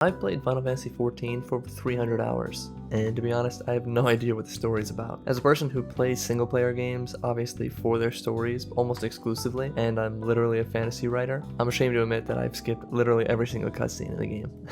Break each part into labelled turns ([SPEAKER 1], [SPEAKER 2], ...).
[SPEAKER 1] I've played Final Fantasy XIV for over 300 hours, and to be honest, I have no idea what the story is about. As a person who plays single-player games, obviously for their stories, almost exclusively, and I'm literally a fantasy writer, I'm ashamed to admit that I've skipped literally every single cutscene in the game.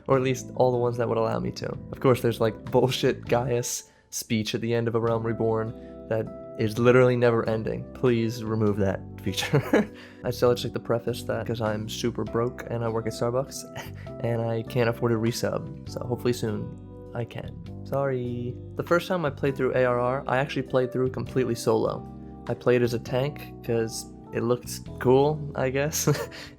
[SPEAKER 1] Or at least all the ones that would allow me to. Of course, there's like bullshit Gaius speech at the end of A Realm Reborn that is literally never ending. Please remove that feature. I still just like to preface that because I'm super broke and I work at Starbucks and I can't afford a resub, so hopefully soon I can. Sorry. The first time I played through ARR, I actually played through completely solo. I played as a tank because it looked cool, I guess,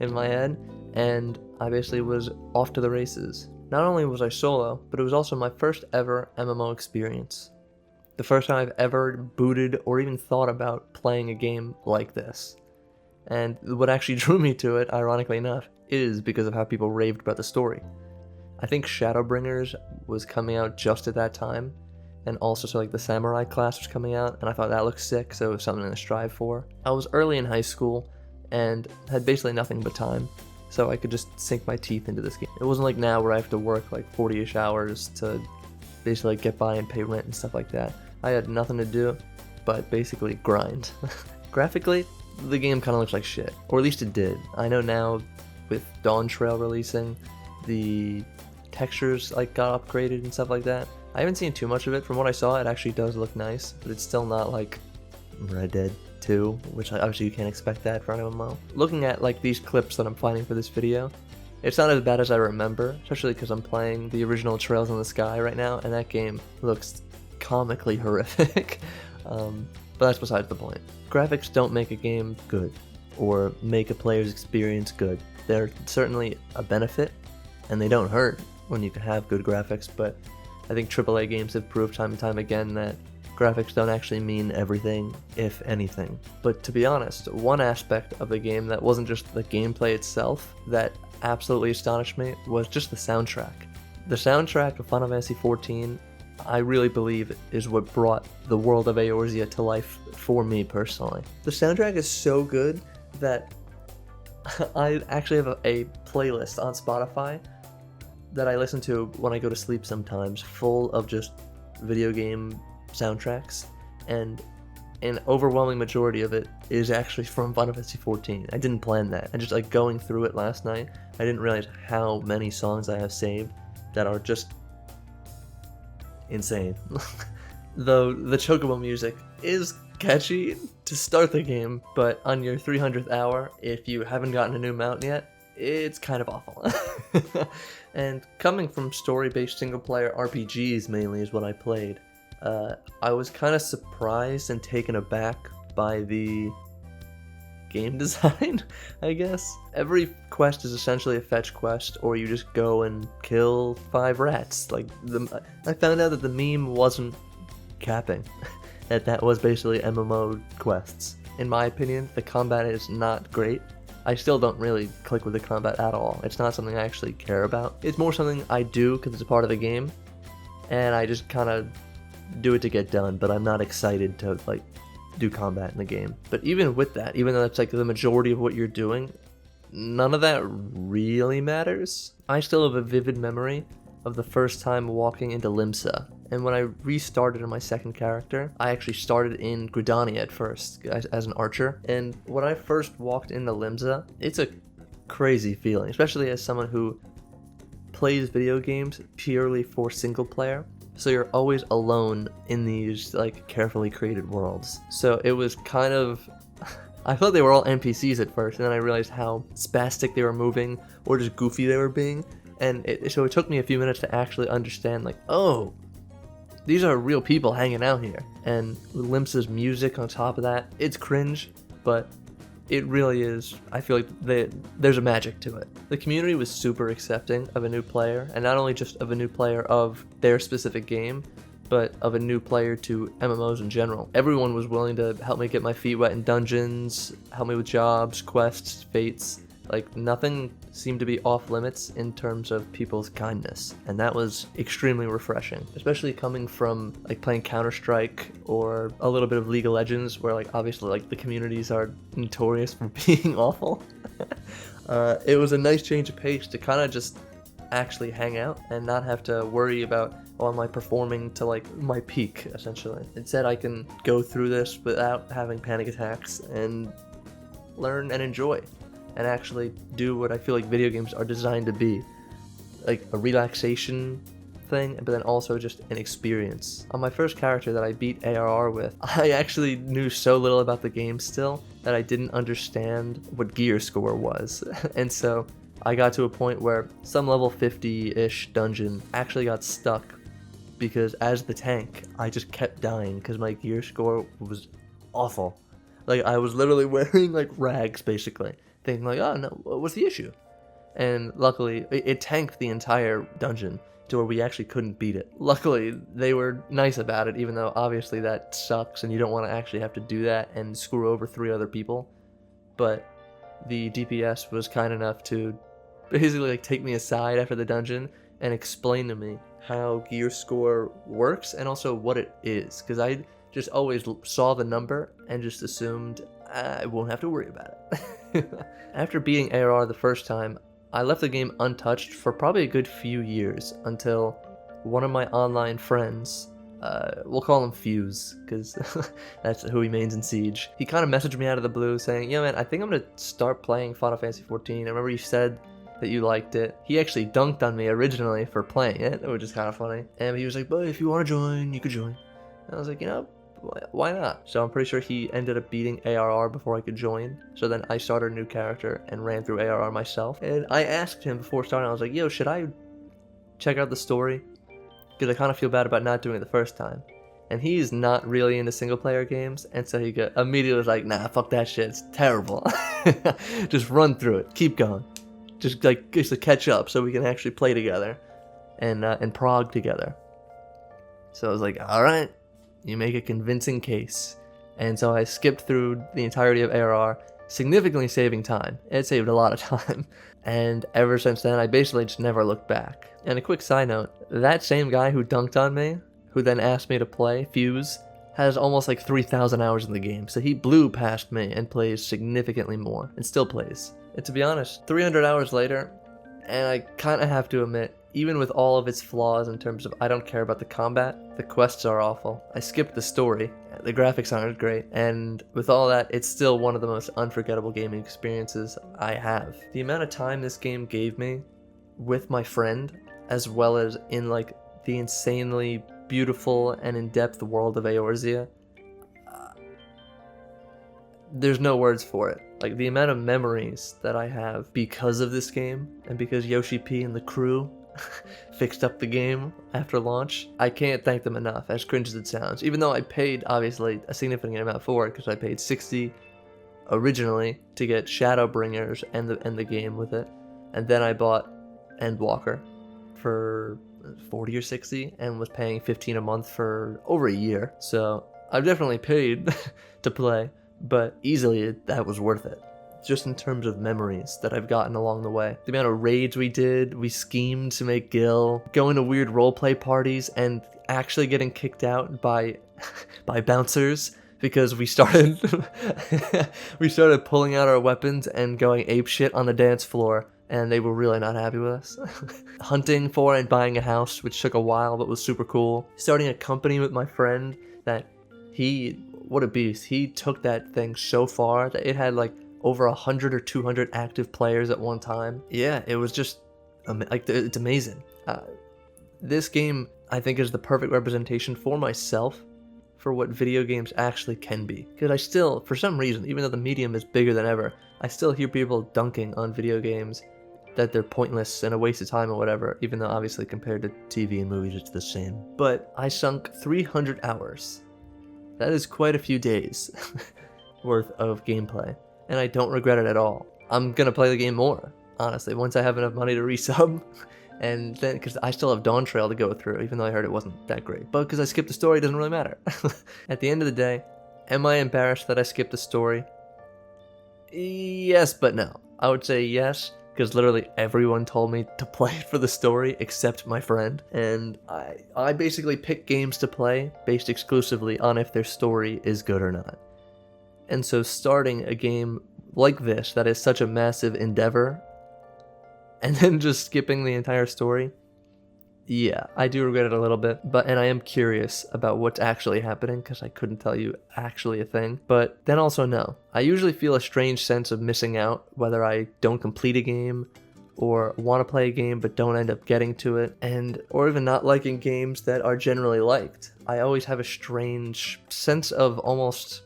[SPEAKER 1] in my head, and I basically was off to the races. Not only was I solo, but it was also my first ever MMO experience. The first time I've ever booted or even thought about playing a game like this. And what actually drew me to it, ironically enough, is because of how people raved about the story. I think Shadowbringers was coming out just at that time, and also so like the Samurai class was coming out, and I thought that looked sick, so it was something to strive for. I was early in high school, and had basically nothing but time, so I could just sink my teeth into this game. It wasn't like now where I have to work like 40-ish hours to basically get by and pay rent and stuff like that. I had nothing to do but basically grind. Graphically, the game kind of looks like shit, or at least it did. I know now with Dawn Trail releasing, the textures like got upgraded and stuff like that. I haven't seen too much of it. From what I saw, it actually does look nice, but it's still not like Red Dead 2, which obviously you can't expect that for an MMO. Looking at like these clips that I'm finding for this video, it's not as bad as I remember, especially because I'm playing the original Trails in the Sky right now, and that game looks comically horrific. But that's besides the point. Graphics don't make a game good, or make a player's experience good. They're certainly a benefit, and they don't hurt when you can have good graphics, but I think AAA games have proved time and time again that graphics don't actually mean everything, if anything. But to be honest, one aspect of the game that wasn't just the gameplay itself that absolutely astonished me was just the soundtrack. The soundtrack of Final Fantasy XIV, I really believe, is what brought the world of Eorzea to life for me personally. The soundtrack is so good that I actually have a playlist on Spotify that I listen to when I go to sleep sometimes, full of just video game soundtracks, and an overwhelming majority of it is actually from Final Fantasy XIV. I didn't plan that, and just like going through it last night, I didn't realize how many songs I have saved that are just insane. Though the Chocobo music is catchy to start the game, but on your 300th hour, if you haven't gotten a new mount yet, it's kind of awful. And coming from story-based single-player RPGs mainly is what I played, I was kind of surprised and taken aback by the game design, I guess. Every quest is essentially a fetch quest, or you just go and kill 5 rats. Like, I found out that the meme wasn't capping, that was basically MMO quests. In my opinion, the combat is not great. I still don't really click with the combat at all. It's not something I actually care about. It's more something I do because it's a part of the game, and I just kind of do it to get done, but I'm not excited to like do combat in the game. But even with that, even though that's like the majority of what you're doing, none of that really matters. I still have a vivid memory of the first time walking into Limsa, and when I restarted in my second character, I actually started in Gridania at first as an archer, and when I first walked into Limsa, it's a crazy feeling, especially as someone who plays video games purely for single player. So you're always alone in these like carefully created worlds. So it was kind of, I thought they were all NPCs at first, and then I realized how spastic they were moving or just goofy they were being. And so it took me a few minutes to actually understand, like, oh, these are real people hanging out here. And with Limsa's music on top of that, it's cringe, but it really is. I feel like there's a magic to it. The community was super accepting of a new player, and not only just of a new player of their specific game, but of a new player to MMOs in general. Everyone was willing to help me get my feet wet in dungeons, help me with jobs, quests, fates. Like, nothing seemed to be off limits in terms of people's kindness, and that was extremely refreshing, especially coming from like playing Counter-Strike or a little bit of League of Legends, where like obviously like the communities are notorious for being awful. It was a nice change of pace to kind of just actually hang out and not have to worry about, oh, am I performing to like my peak, essentially. Instead, I can go through this without having panic attacks and learn and enjoy and actually do what I feel like video games are designed to be, like a relaxation thing, but then also just an experience. On my first character that I beat ARR with, I actually knew so little about the game still that I didn't understand what gear score was. And so I got to a point where some level 50-ish dungeon actually got stuck because as the tank, I just kept dying because my gear score was awful. Like, I was literally wearing like rags basically, thinking like, oh no, what's the issue? And luckily, it tanked the entire dungeon to where we actually couldn't beat it. Luckily, they were nice about it, even though obviously that sucks and you don't want to actually have to do that and screw over 3 other people. But the DPS was kind enough to basically like take me aside after the dungeon and explain to me how gear score works and also what it is, because I just always saw the number and just assumed I won't have to worry about it. After beating ARR the first time, I left the game untouched for probably a good few years until one of my online friends, we'll call him Fuse, because that's who he mains in Siege. He kind of messaged me out of the blue saying, yo man, I think I'm going to start playing Final Fantasy 14. I remember you said that you liked it. He actually dunked on me originally for playing it, which is kind of funny. And he was like, but if you want to join, you could join. And I was like, you know, why not? So I'm pretty sure he ended up beating ARR before I could join. So then I started a new character and ran through ARR myself. And I asked him before starting, I was like, yo, should I check out the story? Because I kind of feel bad about not doing it the first time. And he's not really into single player games. And so he immediately was like, nah, fuck that shit. It's terrible. Just run through it. Keep going. Just to catch up so we can actually play together and prog together. So I was like, all right. You make a convincing case. And so I skipped through the entirety of ARR, significantly saving time. It saved a lot of time. And ever since then, I basically just never looked back. And a quick side note, that same guy who dunked on me, who then asked me to play, Fuse, has almost like 3,000 hours in the game. So he blew past me and plays significantly more, and still plays. And to be honest, 300 hours later, and I kind of have to admit, even with all of its flaws in terms of I don't care about the combat, the quests are awful, I skipped the story, the graphics aren't great, and with all that, it's still one of the most unforgettable gaming experiences I have. The amount of time this game gave me with my friend, as well as in like the insanely beautiful and in-depth world of Eorzea, there's no words for it. Like, the amount of memories that I have because of this game, and because Yoshi P and the crew fixed up the game after launch, I can't thank them enough, as cringe as it sounds. Even though I paid, obviously, a significant amount for it, because I paid $60 originally to get Shadowbringers and the game with it, and then I bought Endwalker for $40 or $60, and was paying $15 a month for over a year. So I've definitely paid to play, but easily that was worth it. Just in terms of memories that I've gotten along the way. The amount of raids we did, we schemed to make Gil, going to weird roleplay parties, and actually getting kicked out by bouncers because we started pulling out our weapons and going apeshit on the dance floor, and they were really not happy with us. Hunting for and buying a house, which took a while but was super cool. Starting a company with my friend that what a beast. He took that thing so far that it had like over 100 or 200 active players at one time. Yeah, it was just, it's amazing. This game, I think, is the perfect representation for myself for what video games actually can be. Because I still, for some reason, even though the medium is bigger than ever, I still hear people dunking on video games that they're pointless and a waste of time or whatever, even though obviously compared to TV and movies it's the same. But I sunk 300 hours. That is quite a few days worth of gameplay. And I don't regret it at all. I'm gonna play the game more, honestly, once I have enough money to resub. And then, because I still have Dawn Trail to go through, even though I heard it wasn't that great. But because I skipped the story, it doesn't really matter. At the end of the day, am I embarrassed that I skipped the story? Yes, but no. I would say yes, because literally everyone told me to play it for the story except my friend. And I basically pick games to play based exclusively on if their story is good or not. And so starting a game like this that is such a massive endeavor and then just skipping the entire story. Yeah, I do regret it a little bit, and I am curious about what's actually happening because I couldn't tell you actually a thing. But then also no. I usually feel a strange sense of missing out, whether I don't complete a game or want to play a game but don't end up getting to it, or even not liking games that are generally liked. I always have a strange sense of almost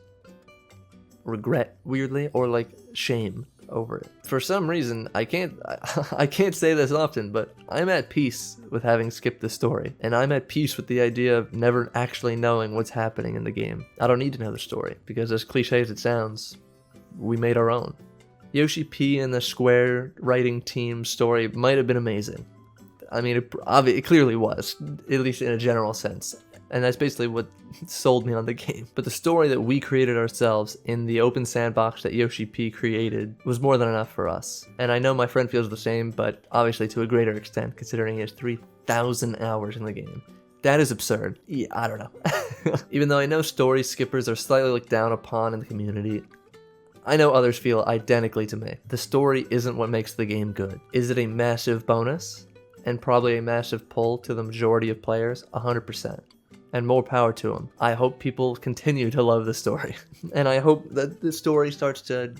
[SPEAKER 1] regret, weirdly, or like shame over it. For some reason, I can't say this often, but I'm at peace with having skipped the story, and I'm at peace with the idea of never actually knowing what's happening in the game. I don't need to know the story, because as cliche as it sounds, we made our own. Yoshi P and the Square writing team story might have been amazing. I mean, it clearly was, at least in a general sense. And that's basically what sold me on the game. But the story that we created ourselves in the open sandbox that Yoshi P created was more than enough for us. And I know my friend feels the same, but obviously to a greater extent, considering he has 3,000 hours in the game. That is absurd. Yeah, I don't know. Even though I know story skippers are slightly looked down upon in the community, I know others feel identically to me. The story isn't what makes the game good. Is it a massive bonus? And probably a massive pull to the majority of players? 100%. And more power to them. I hope people continue to love the story. And I hope that the story starts to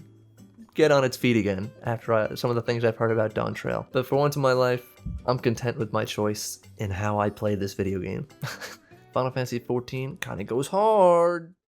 [SPEAKER 1] get on its feet again after some of the things I've heard about Dawn Trail. But for once in my life, I'm content with my choice in how I play this video game. Final Fantasy 14 kind of goes hard.